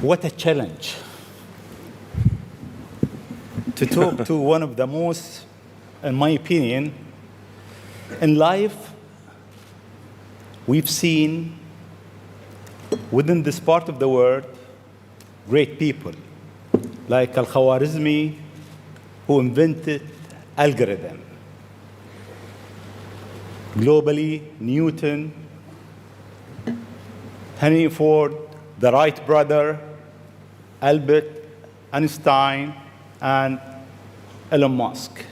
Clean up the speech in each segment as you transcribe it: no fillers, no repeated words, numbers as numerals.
What a challenge to talk to one of the most, in my opinion, in life, we've seen within this part of the world great people like Al-Khwarizmi, who invented algorithm. Globally, Newton, Henry Ford, the Wright brother, Albert Einstein, and Elon Musk.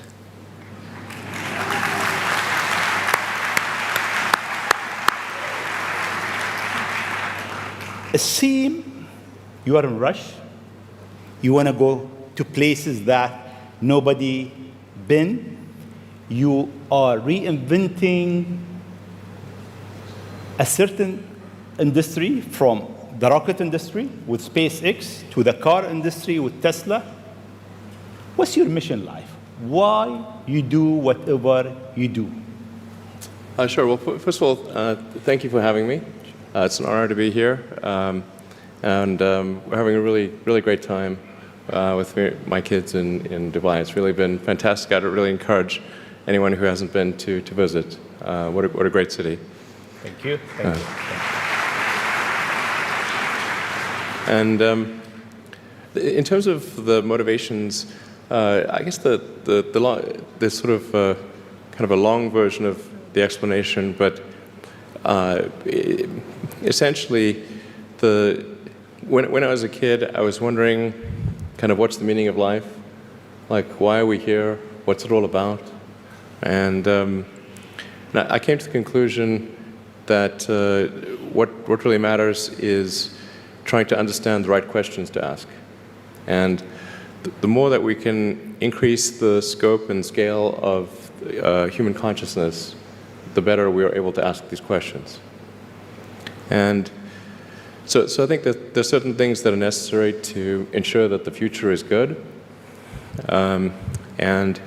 It seems you are in a rush. You want to go to places that nobody been. You are reinventing a certain industry, from the rocket industry with SpaceX to the car industry with Tesla. What's your mission in life? Why you do whatever you do? Sure. Well, first of all, thank you for having me. It's an honor to be here, and we're having a really great time with my kids in Dubai. It's really been fantastic. I'd really encourage anyone who hasn't been to visit. What a great city. Thank you. Thank you. And in terms of the motivations, I guess the sort of kind of a long version of the explanation, but essentially, when I was a kid, I was wondering kind of what's the meaning of life? Like, why are we here? What's it all about? And I came to the conclusion that what really matters is trying to understand the right questions to ask. And the more that we can increase the scope and scale of human consciousness, the better we are able to ask these questions. And so I think that there's certain things that are necessary to ensure that the future is good. And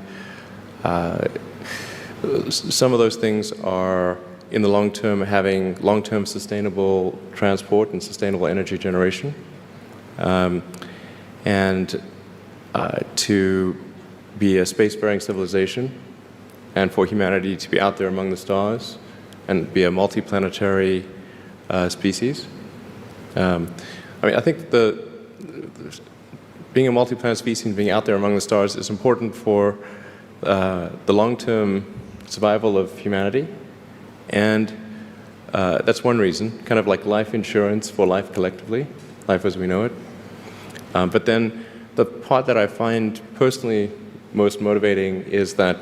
some of those things are, in the long term, having long-term sustainable transport and sustainable energy generation. And to be a spacefaring civilization, and for humanity to be out there among the stars and be a multiplanetary species. I think being a multi-planet species and being out there among the stars is important for the long-term survival of humanity. And that's one reason, kind of like life insurance for life collectively, life as we know it. But then the part that I find personally most motivating is that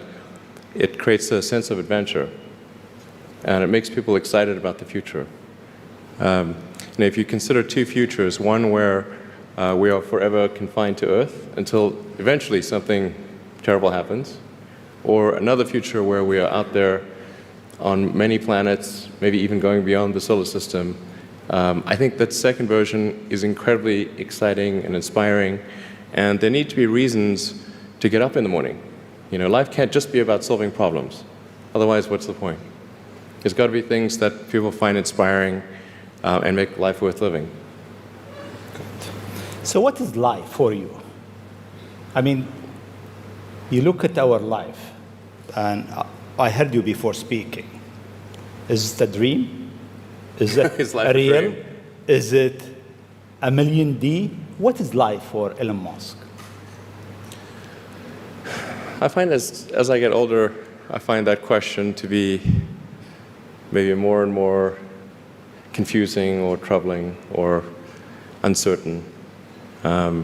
it creates a sense of adventure, and it makes people excited about the future. And if you consider two futures, one where we are forever confined to Earth until eventually something terrible happens, or another future where we are out there on many planets, maybe even going beyond the solar system, I think that second version is incredibly exciting and inspiring, and there need to be reasons to get up in the morning. You know, life can't just be about solving problems. Otherwise, what's the point? There's got to be things that people find inspiring and make life worth living. Good. So what is life for you? I mean, you look at our life, and I heard you before speaking. Is it a dream? Is it Is life a real? a dream? Is it a million D? What is life for Elon Musk? I find as I get older, I find that question to be maybe more and more confusing or troubling or uncertain. I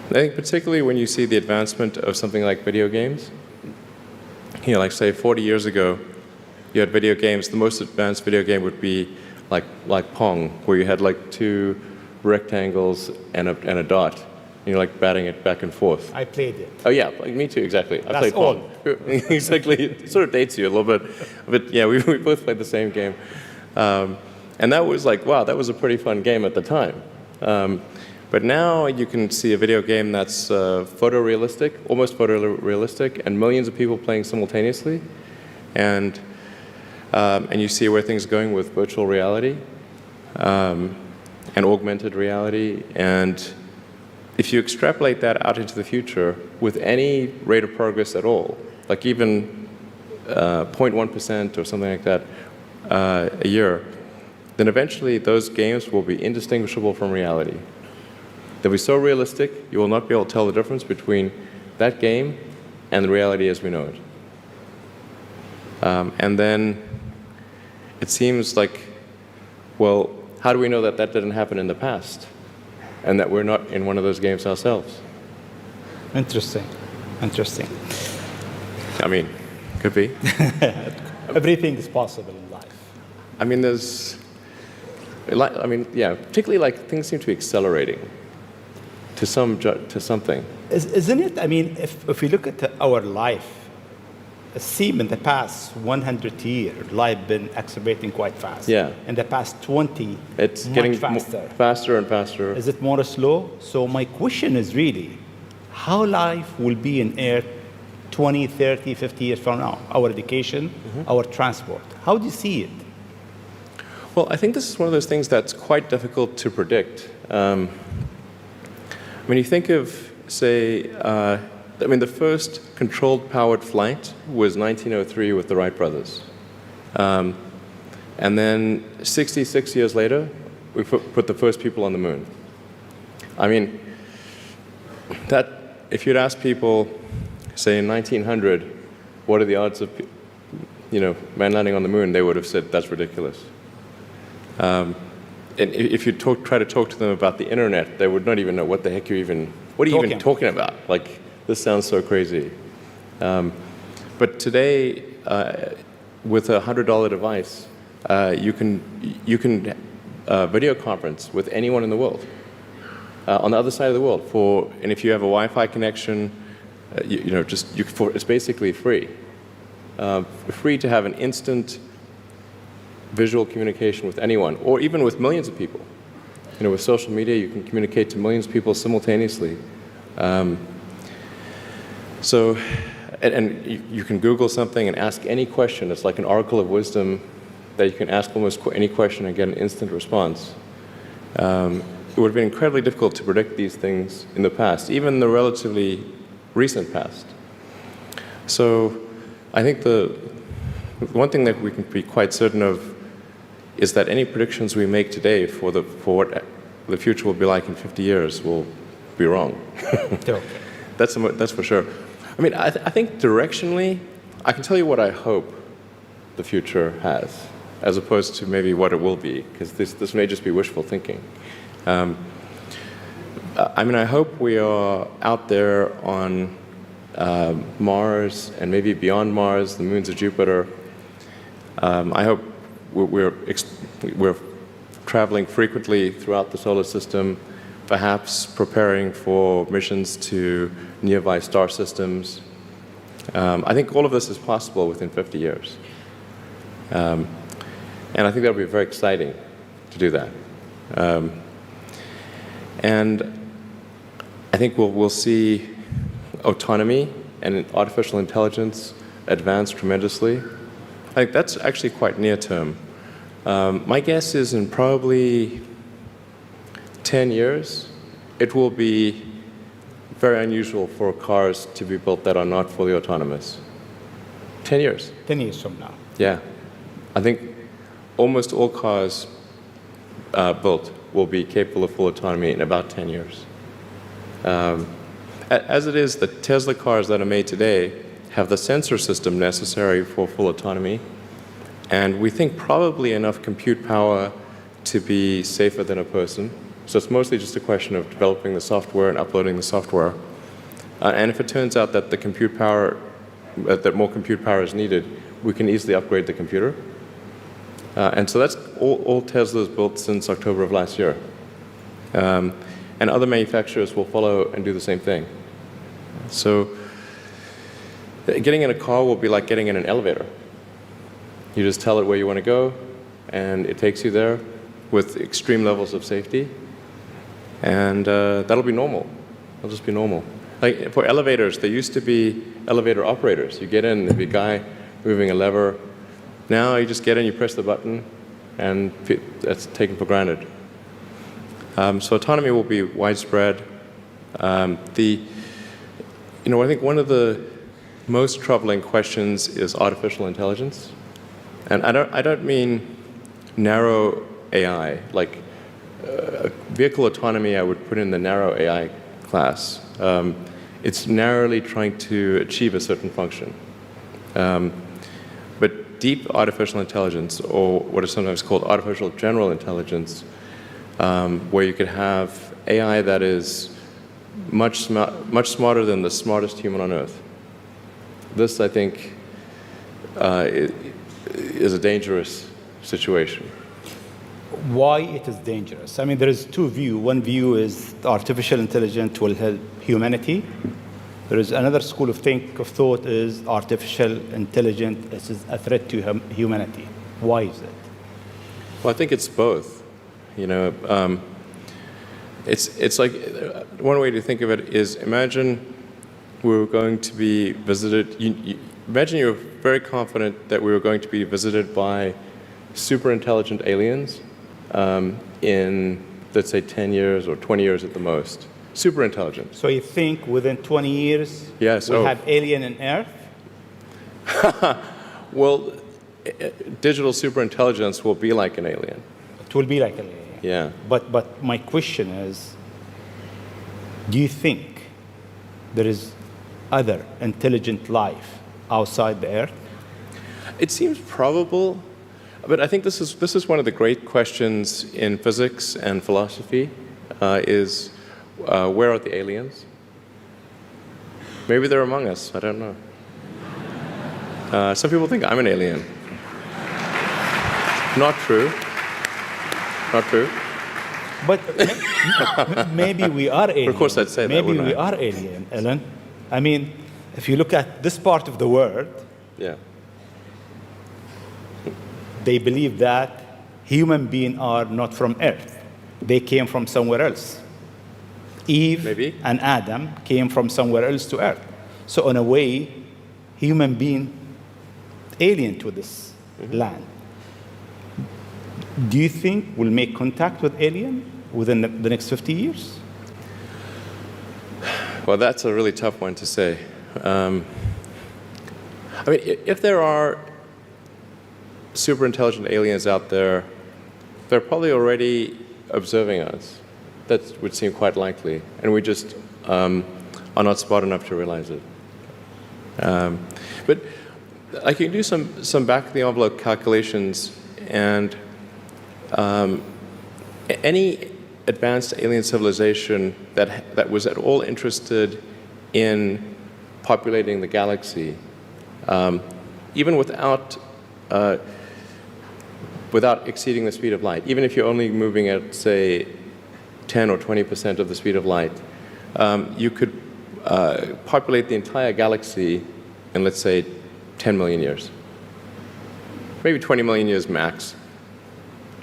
think particularly when you see the advancement of something like video games, you know, like say 40 years ago, you had video games. The most advanced video game would be like Pong, where you had like two rectangles and a dot. You're like batting it back and forth. I played it. Oh yeah, like me too, exactly. I played all. Pong. Exactly. It sort of dates you a little bit, but yeah, we both played the same game, and that was like, wow, that was a pretty fun game at the time. But now you can see a video game that's photorealistic, almost photorealistic, and millions of people playing simultaneously, and you see where things are going with virtual reality. and augmented reality. And if you extrapolate that out into the future with any rate of progress at all, like even 0.1% or something like that a year, then eventually those games will be indistinguishable from reality. They'll be so realistic, you will not be able to tell the difference between that game and the reality as we know it. And then it seems like, well, how do we know that that didn't happen in the past and that we're not in one of those games ourselves? Interesting. Interesting. I mean, could be. Everything is possible in life. I mean, yeah, particularly like things seem to be accelerating to something. Isn't it? I mean, if we look at our life, it seems in the past 100 years, life been accelerating quite fast. Yeah. In the past 20, It's much getting faster. Faster and faster. Is it more slow? So my question is really, how life will be in Earth 20, 30, 50 years from now? Our education, our transport. How do you see it? Well, I think this is one of those things that's quite difficult to predict. When you think of, say, the first controlled powered flight was 1903 with the Wright brothers. And then 66 years later, we put the first people on the moon. I mean, that, if you'd ask people, say in 1900, what are the odds of, man landing on the moon, they would have said, that's ridiculous. And if you try to talk to them about the internet, they would not even know what the heck what are you even talking about? Like, this sounds so crazy. But today, with a $100 device, you can video conference with anyone in the world, on the other side of the world. And if you have a Wi-Fi connection, it's basically free. Free to have an instant visual communication with anyone, or even with millions of people. With social media, you can communicate to millions of people simultaneously. You can Google something and ask any question. It's like an oracle of wisdom that you can ask almost any question and get an instant response. It would have been incredibly difficult to predict these things in the past, even the relatively recent past. So I think the one thing that we can be quite certain of is that any predictions we make today for what the future will be like in 50 years will be wrong. That's for sure. I mean, I think directionally, I can tell you what I hope the future has, as opposed to maybe what it will be, because this may just be wishful thinking. I hope we are out there on Mars and maybe beyond Mars, the moons of Jupiter. I hope we're traveling frequently throughout the solar system, perhaps preparing for missions to nearby star systems. I think all of this is possible within 50 years. And I think that would be very exciting to do that. And I think we'll see autonomy and artificial intelligence advance tremendously. I think that's actually quite near term. My guess is in probably 10 years, it will be very unusual for cars to be built that are not fully autonomous. 10 years. 10 years from now. Yeah. I think almost all cars built will be capable of full autonomy in about 10 years. As it is, the Tesla cars that are made today have the sensor system necessary for full autonomy, and we think probably enough compute power to be safer than a person. So it's mostly just a question of developing the software and uploading the software. And if it turns out that the compute power, that more compute power is needed, we can easily upgrade the computer. And so that's all Tesla's built since October of last year. And other manufacturers will follow and do the same thing. So getting in a car will be like getting in an elevator. You just tell it where you want to go, and it takes you there with extreme levels of safety. And that'll be normal. It'll just be normal. Like for elevators, there used to be elevator operators. You get in, there'd be a guy moving a lever. Now you just get in, you press the button, and that's taken for granted. So autonomy will be widespread. I think one of the most troubling questions is artificial intelligence. And I don't mean narrow AI, like vehicle autonomy I would put in the narrow AI class. It's narrowly trying to achieve a certain function. But deep artificial intelligence, or what is sometimes called artificial general intelligence, where you could have AI that is much smarter than the smartest human on Earth. This, I think, is a dangerous situation. Why it is dangerous? I mean, there is two views. One view is artificial intelligence will help humanity. There is another school of thought is artificial intelligence is a threat to humanity. Why is it? Well, I think it's both. It's like one way to think of it is imagine we were going to be visited. Imagine you're very confident that we were going to be visited by super intelligent aliens in, let's say, 10 years or 20 years at the most. Super intelligent. So you think within 20 years we'll have alien on Earth? Well, digital superintelligence will be like an alien. It will be like an alien. Yeah. But my question is, do you think there is other intelligent life outside the Earth? It seems probable, but I think this is one of the great questions in physics and philosophy, is where are the aliens? Maybe they're among us, I don't know. Some people think I'm an alien. Not true. Not true. But maybe we are alien. Of course I'd say that, maybe we are alien, Ellen. I mean, if you look at this part of the world, yeah, they believe that human beings are not from Earth. They came from somewhere else. Eve maybe. And Adam came from somewhere else to Earth. So in a way, human being alien to this land. Do you think we'll make contact with alien within the next 50 years? Well, that's a really tough one to say. I mean, if there are super intelligent aliens out there, they're probably already observing us. That would seem quite likely, and we just are not smart enough to realize it. But I can do some back-of-the-envelope calculations, and any advanced alien civilization that was at all interested in populating the galaxy, even without exceeding the speed of light, even if you're only moving at, say, 10 or 20% of the speed of light, you could populate the entire galaxy in, let's say, 10 million years. Maybe 20 million years max.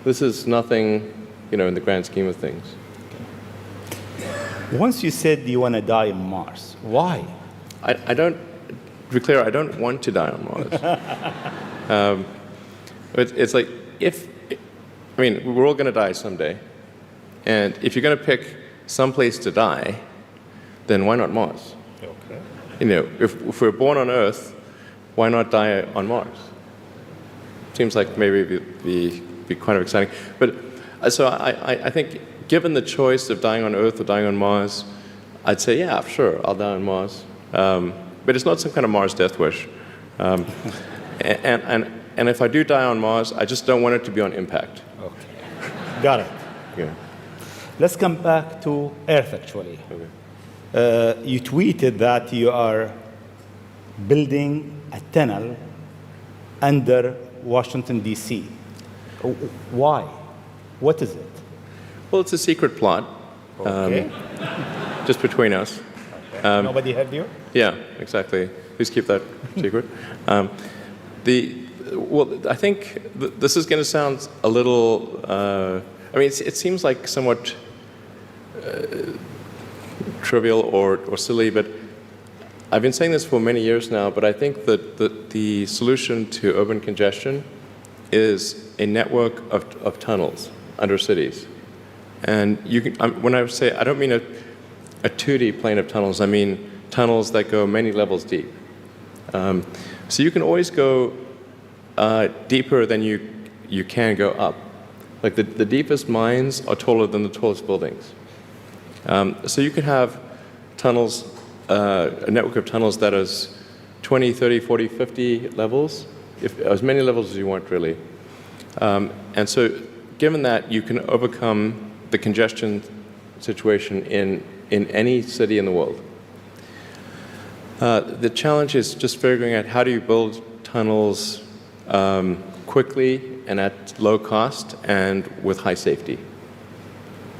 This is nothing, in the grand scheme of things. Once you said you want to die on Mars, why? I don't, to be clear, I don't want to die on Mars. But it's like, we're all going to die someday. And if you're going to pick some place to die, then why not Mars? Okay. If we're born on Earth, why not die on Mars? Seems like maybe it'd be kind of exciting. But so I think, given the choice of dying on Earth or dying on Mars, I'd say, yeah, sure, I'll die on Mars. But it's not some kind of Mars death wish. And if I do die on Mars, I just don't want it to be on impact. Okay. Got it. Yeah. Let's come back to Earth, actually. Okay. You tweeted that you are building a tunnel under Washington, D.C. Why? What is it? Well, it's a secret plot. Okay. Just between us. Okay. Nobody heard you? Yeah, exactly. Please keep that secret. I think this is going to sound a little. It seems like somewhat trivial or silly, but I've been saying this for many years now. But I think that the solution to urban congestion is a network of tunnels under cities. And you can, when I say, I don't mean a 2D plane of tunnels, I mean tunnels that go many levels deep. So you can always go deeper than you can go up. Like the deepest mines are taller than the tallest buildings. So you could have tunnels, a network of tunnels that is 20, 30, 40, 50 levels, as many levels as you want, really. And so given that, you can overcome the congestion situation in any city in the world. The challenge is just figuring out how do you build tunnels quickly and at low cost and with high safety.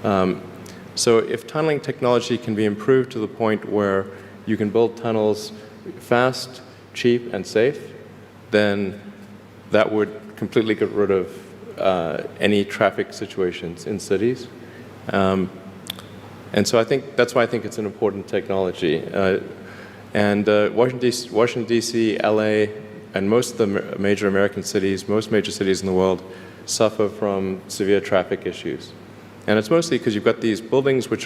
So if tunneling technology can be improved to the point where you can build tunnels fast, cheap, and safe, then that would completely get rid of any traffic situations in cities. And so I think that's why I think it's an important technology. And Washington, D.C., LA, and most of the major American cities, most major cities in the world, suffer from severe traffic issues. And it's mostly because you've got these buildings you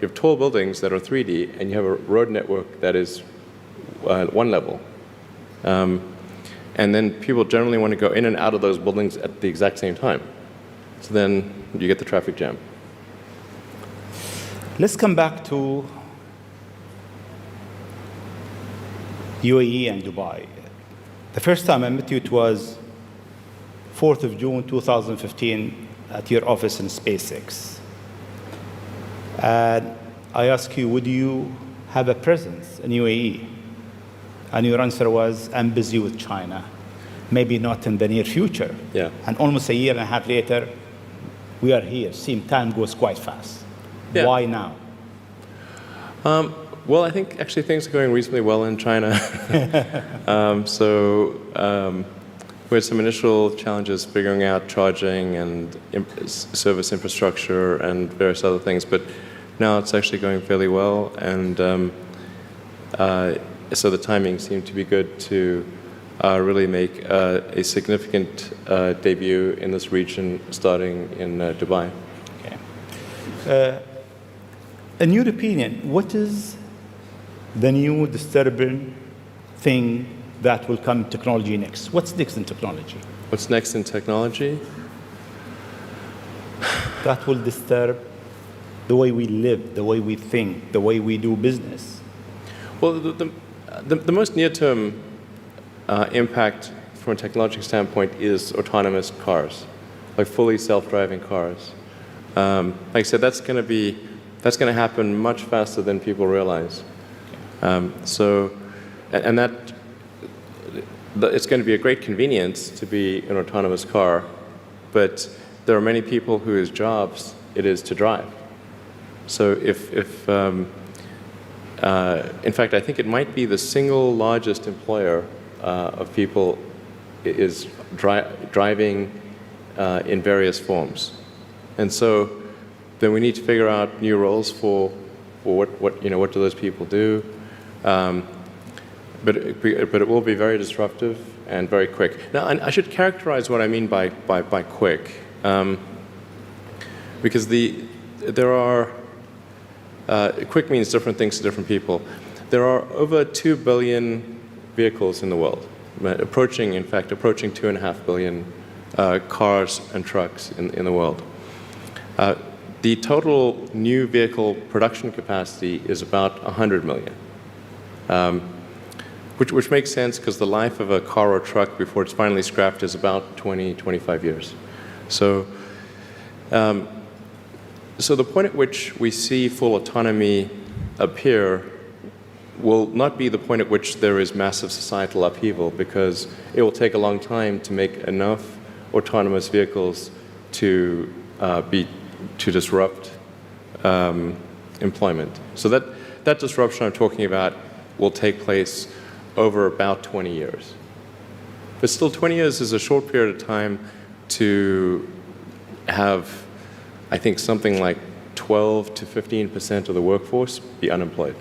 have tall buildings that are 3D, and you have a road network that is one level. And then people generally want to go in and out of those buildings at the exact same time. So then you get the traffic jam. Let's come back to UAE and Dubai. The first time I met you, it was 4th of June 2015 at your office in SpaceX. And I asked you, would you have a presence in UAE? And your answer was, I'm busy with China. Maybe not in the near future. Yeah. And almost a year and a half later, we are here. Seems time goes quite fast. Yeah. Why now? Well, I think actually things are going reasonably well in China. We had some initial challenges figuring out charging and service infrastructure and various other things, but now it's actually going fairly well. And so the timing seemed to be good to really make a significant debut in this region, starting in Dubai. Okay. In your opinion, what is the new disturbing thing that will come in technology next? What's next in technology? What's next in technology? That will disturb the way we live, the way we think, the way we do business. Well, the most near-term impact from a technological standpoint is autonomous cars, like fully self-driving cars. Like I said, that's going to happen much faster than people realize. It's going to be a great convenience to be an autonomous car, but there are many people whose jobs it is to drive. So in fact, I think it might be the single largest employer of people is driving in various forms. And so then we need to figure out new roles for what do those people do. But it will be very disruptive and very quick. Now, I should characterize what I mean by quick, because quick means different things to different people. There are over 2 billion vehicles in the world, approaching 2.5 billion cars and trucks in the world. The total new vehicle production capacity is about 100 million. Which makes sense because the life of a car or truck before it's finally scrapped is about 20, 25 years. So the point at which we see full autonomy appear will not be the point at which there is massive societal upheaval, because it will take a long time to make enough autonomous vehicles to disrupt employment. So that disruption I'm talking about will take place over about 20 years. But still, 20 years is a short period of time to have, I think, something like 12 to 15% of the workforce be unemployed.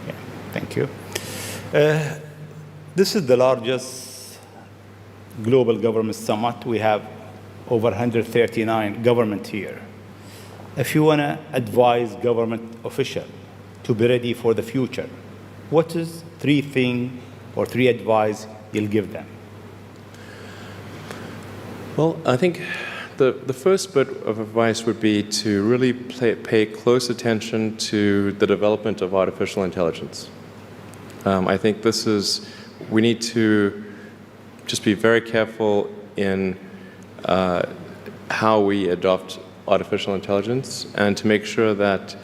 Yeah, thank you. This is the largest global government summit. We have over 139 government here. If you want to advise government official to be ready for the future, what is three things or three advice you'll give them? Well, I think the first bit of advice would be to really pay close attention to the development of artificial intelligence. I think we need to just be very careful in how we adopt artificial intelligence and to make sure that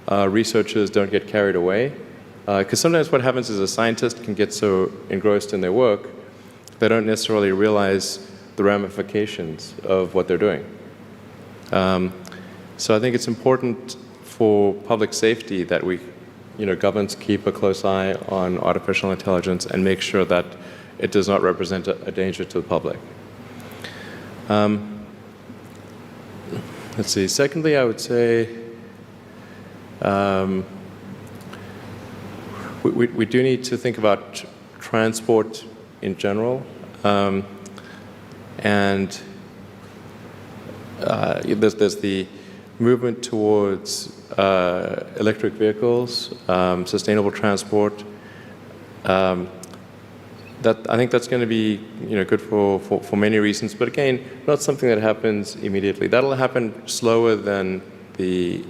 researchers don't get carried away. Because sometimes what happens is a scientist can get so engrossed in their work, they don't necessarily realize the ramifications of what they're doing. So I think it's important for public safety that governments keep a close eye on artificial intelligence and make sure that it does not represent a danger to the public. Let's see. Secondly, I would say we do need to think about transport in general. And there's the movement towards electric vehicles, sustainable transport. I think that's going to be good for many reasons, but again, not something that happens immediately. That'll happen slower than the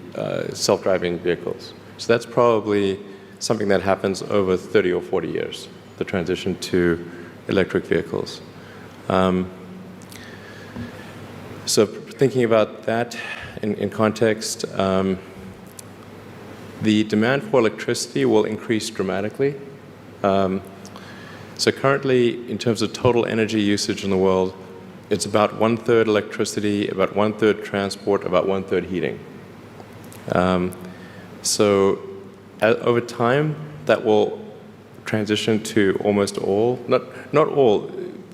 self-driving vehicles. So that's probably something that happens over 30 or 40 years, the transition to electric vehicles. So thinking about that in context, the demand for electricity will increase dramatically. So currently, in terms of total energy usage in the world, it's about 1/3 electricity, about 1/3 transport, about 1/3 heating. So over time, that will transition to almost all, not all,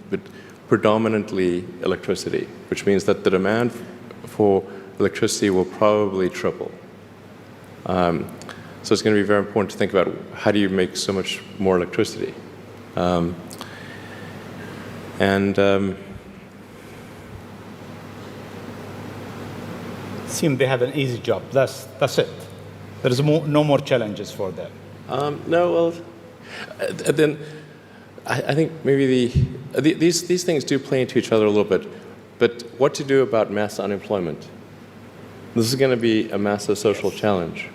but predominantly electricity, which means that the demand for electricity will probably triple. So it's going to be very important to think about how do you make so much more electricity. Seem they have an easy job. That's it. There is no more challenges for them. No, well, then I think maybe these things do play into each other a little bit. But what to do about mass unemployment? This is going to be a massive social challenge.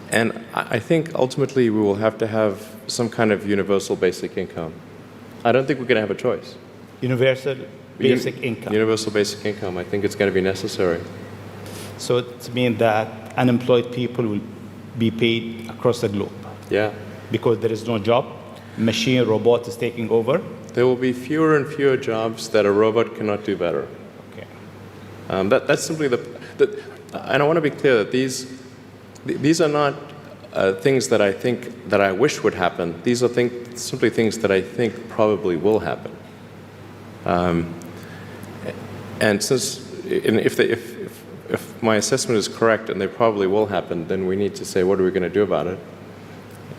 And I think ultimately we will have to have some kind of universal basic income. I don't think we're going to have a choice. Universal basic income. Universal basic income. I think it's going to be necessary. So it means that unemployed people will be paid across the globe. Yeah. Because there is no job, robot is taking over. There will be fewer and fewer jobs that a robot cannot do better. Okay. That's simply and I want to be clear that these are not things that I think that I wish would happen. These are simply things that I think probably will happen. And if my assessment is correct and they probably will happen, then we need to say, what are we going to do about it?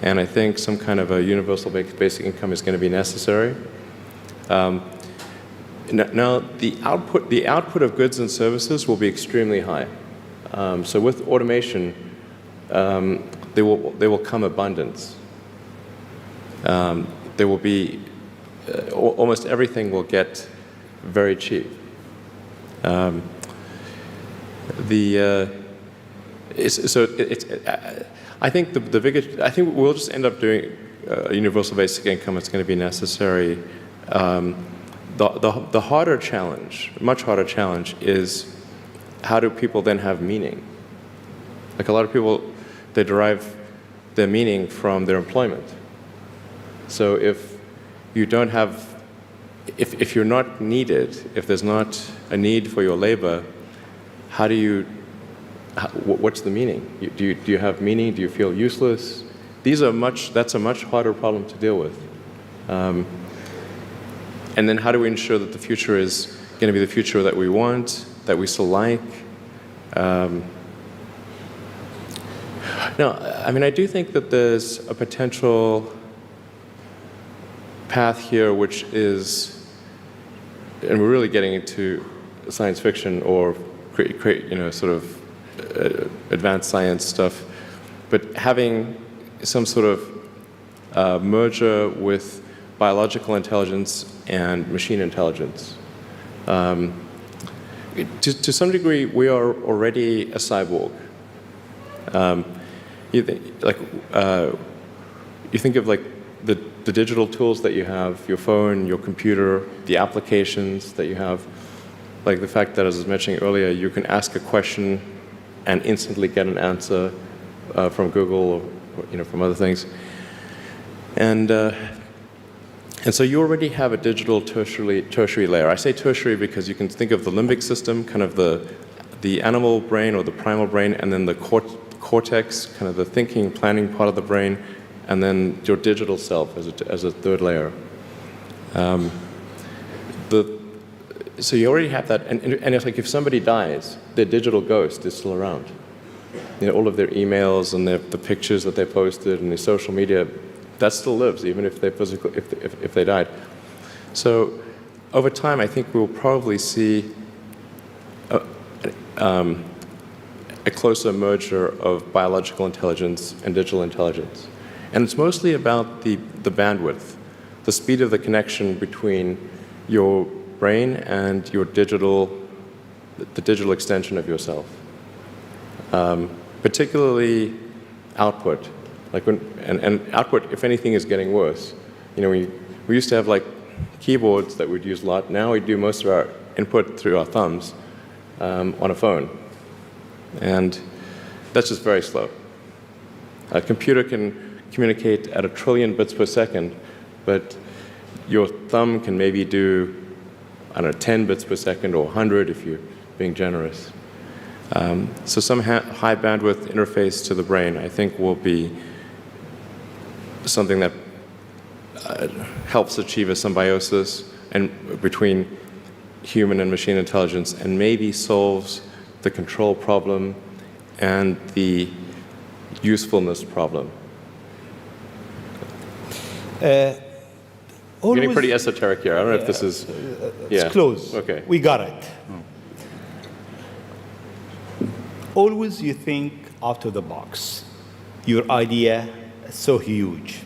And I think some kind of a universal basic income is going to be necessary. Now, the output of goods and services will be extremely high. So with automation, there will come abundance. There will be almost everything will get very cheap. I think I think we'll just end up doing a universal basic income. It's going to be necessary. The harder challenge, much harder challenge, is how do people then have meaning? Like a lot of people, they derive their meaning from their employment. So if you don't have, if you're not needed, if there's not a need for your labor, what's the meaning? Do you have meaning? Do you feel useless? That's a much harder problem to deal with. And then how do we ensure that the future is going to be the future that we want, that we still like? No, I mean, I do think that there's a potential path here which is, and we're really getting into science fiction or create sort of advanced science stuff, but having some sort of merger with biological intelligence and machine intelligence. To some degree, we are already a cyborg. You think of like the digital tools that you have, your phone, your computer, the applications that you have, like the fact that, as I was mentioning earlier, you can ask a question and instantly get an answer from Google or from other things. And so you already have a digital tertiary layer. I say tertiary because you can think of the limbic system, kind of the animal brain or the primal brain, and then the cortex, kind of the thinking, planning part of the brain, and then your digital self as a third layer. So you already have that, and it's like if somebody dies, their digital ghost is still around. All of their emails and the pictures that they posted and the social media, that still lives, even if they died. So over time, I think we'll probably see a closer merger of biological intelligence and digital intelligence. And it's mostly about the bandwidth, the speed of the connection between your brain and the digital extension of yourself. Particularly output. And output, if anything, is getting worse. We used to have like keyboards that we'd use a lot. Now we do most of our input through our thumbs on a phone. And that's just very slow. A computer can communicate at 1 trillion bits per second, but your thumb can maybe do, 10 bits per second or 100 if you're being generous. So some high bandwidth interface to the brain, I think, will be something that helps achieve a symbiosis between human and machine intelligence, and maybe solves the control problem and the usefulness problem. Getting pretty esoteric here. I don't know if this is... It's close. Okay. We got it. Always you think out of the box. Your idea is so huge.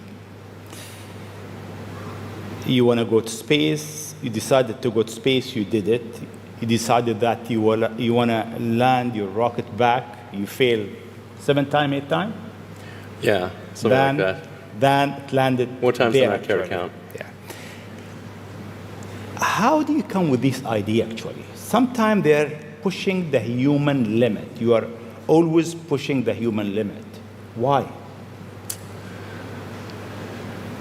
You want to go to space. You decided to go to space. You did it. You decided that you want to land your rocket back. You failed 7 times, 8 times. Yeah, something like that. Then it landed. More times than I care to count. Yeah. How do you come with this idea, actually? Sometimes they're pushing the human limit. You are always pushing the human limit. Why?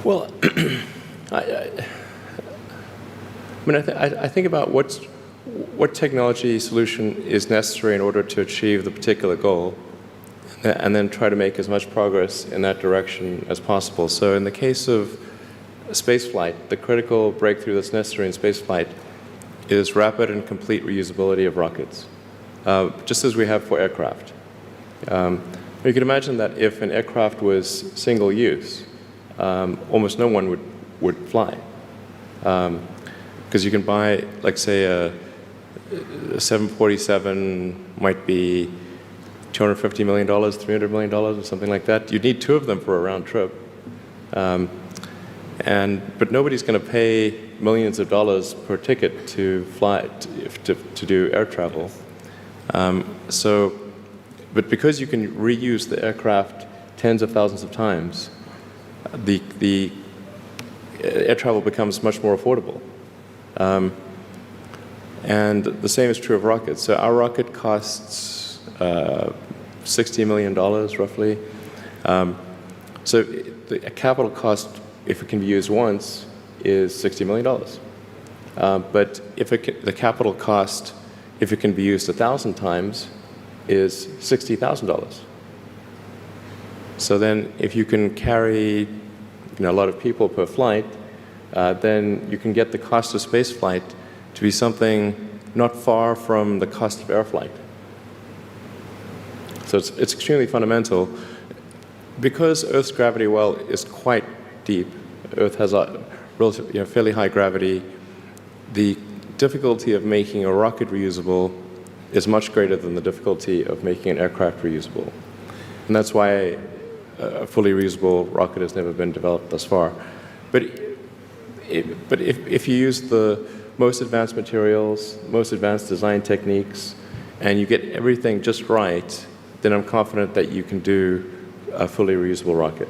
Well, I think about what technology solution is necessary in order to achieve the particular goal, and then try to make as much progress in that direction as possible. So in the case of spaceflight, the critical breakthrough that's necessary in spaceflight is rapid and complete reusability of rockets, just as we have for aircraft. You can imagine that if an aircraft was single use, almost no one would fly. Because you can buy, like, say, a 747 might be $250 million, $300 million, or something like that. You'd need 2 of them for a round trip. But nobody's going to pay millions of dollars per ticket to fly, to do air travel. But because you can reuse the aircraft tens of thousands of times, the air travel becomes much more affordable. And the same is true of rockets. So our rocket costs $60 million, roughly. So the capital cost, if it can be used once, is $60 million. But if the capital cost, if it can be used 1,000 times, is $60,000. So then if you can carry a lot of people per flight, then you can get the cost of space flight to be something not far from the cost of air flight. So it's extremely fundamental. Because Earth's gravity well is quite deep, Earth has a relatively, fairly high gravity, the difficulty of making a rocket reusable is much greater than the difficulty of making an aircraft reusable. And that's why a fully reusable rocket has never been developed thus far. But if you use the most advanced materials, most advanced design techniques, and you get everything just right, then I'm confident that you can do a fully reusable rocket.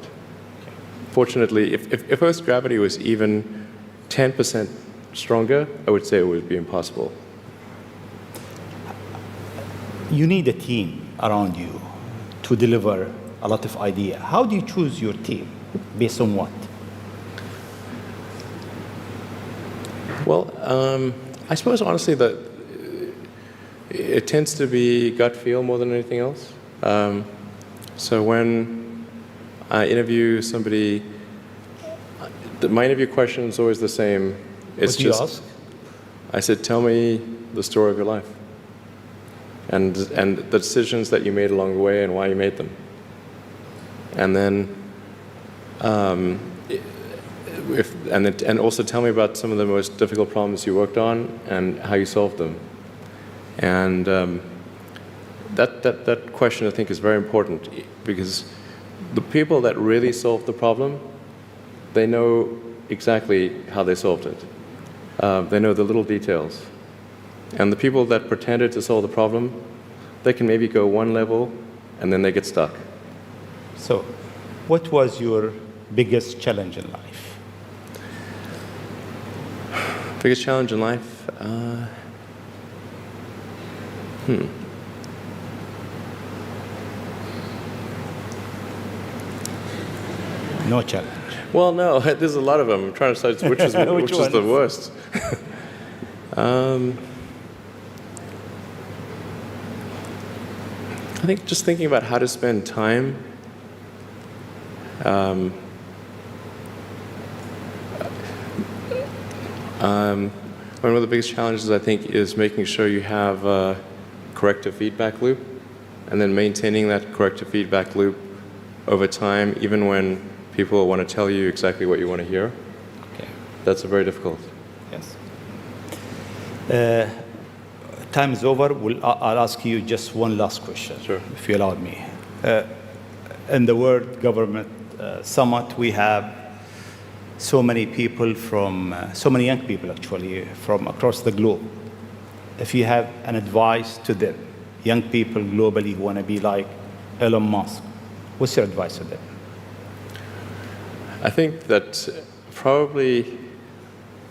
Fortunately, if Earth's gravity was even 10% stronger, I would say it would be impossible. You need a team around you to deliver a lot of ideas. How do you choose your team? Based on what? Well, I suppose honestly that it tends to be gut feel more than anything else. So when I interview somebody, my interview question is always the same. It's What do you ask? I said, tell me the story of your life. And the decisions that you made along the way and why you made them. And then, and also tell me about some of the most difficult problems you worked on and how you solved them. And that question, I think, is very important because the people that really solved the problem, they know exactly how they solved it. They know the little details. And the people that pretended to solve the problem, they can maybe go one level and then they get stuck. So, what was your biggest challenge in life? Biggest challenge in life? No challenge. Well, no, there's a lot of them. I'm trying to decide which is which is the worst. I think just thinking about how to spend time. One of the biggest challenges, I think, is making sure you have a corrective feedback loop, and then maintaining that corrective feedback loop over time, even when people want to tell you exactly what you want to hear. Okay. That's very difficult. Yes. Time is over. I'll ask you just one last question, Sure. if you allow me. In the World Government Summit, we have so many people from, so many young people actually, from across the globe. If you have an advice to them, young people globally who want to be like Elon Musk, what's your advice to them? I think that probably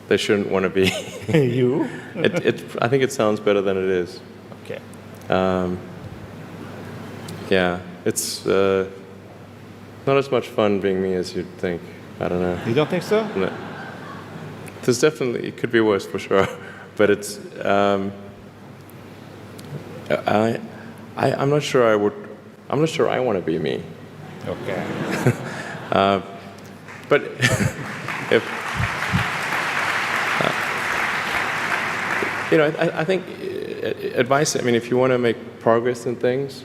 they shouldn't want to be. You? I think it sounds better than it is. Okay. Yeah, it's not as much fun being me as you'd think. I don't know. You don't think so? No. There's definitely, it could be worse for sure, but it's, I'm not sure I'm not sure I want to be me. Okay. But if, you know, I think advice, I mean, if you want to make progress in things,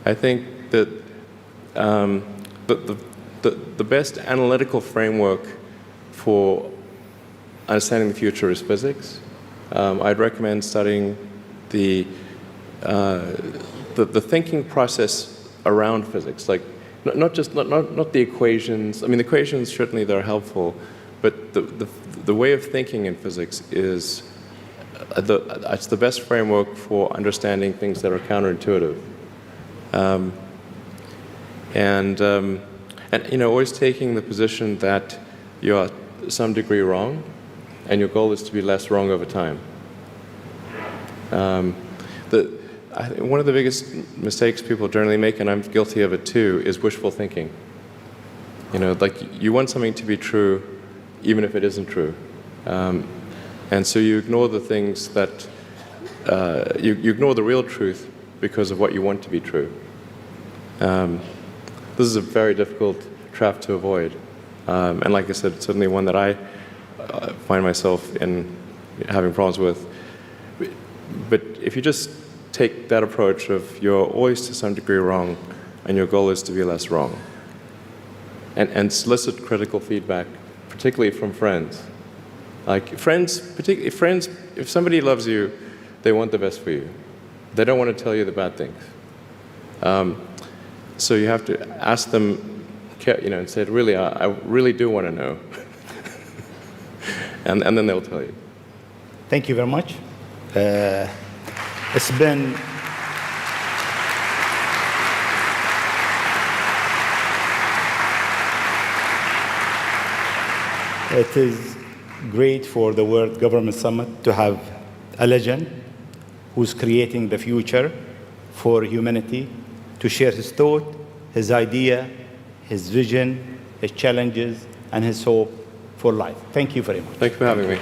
I think that the best analytical framework for understanding the future is physics. I'd recommend studying the thinking process around physics, like not the equations. I mean, the equations certainly they're helpful, but the way of thinking in physics is it's the best framework for understanding things that are counterintuitive. And you know, always taking the position that you are to some degree wrong, and your goal is to be less wrong over time. One of the biggest mistakes people generally make, and I'm guilty of it too, is wishful thinking. You know, like you want something to be true, even if it isn't true, and so you ignore the things that you ignore the real truth because of what you want to be true. This is a very difficult trap to avoid, and like I said, it's certainly one that I find myself in having problems with. But if you just take that approach of you're always to some degree wrong, and your goal is to be less wrong, and solicit critical feedback, particularly from friends. Like friends, particularly friends, if somebody loves you, they want the best for you. They don't want to tell you the bad things. So you have to ask them, and say, really, I really do want to know. and then they'll tell you. Thank you very much. It is great for the World Government Summit to have a legend who's creating the future for humanity to share his thought, his idea, his vision, his challenges, and his hope for life. Thank you very much. Thanks for having me.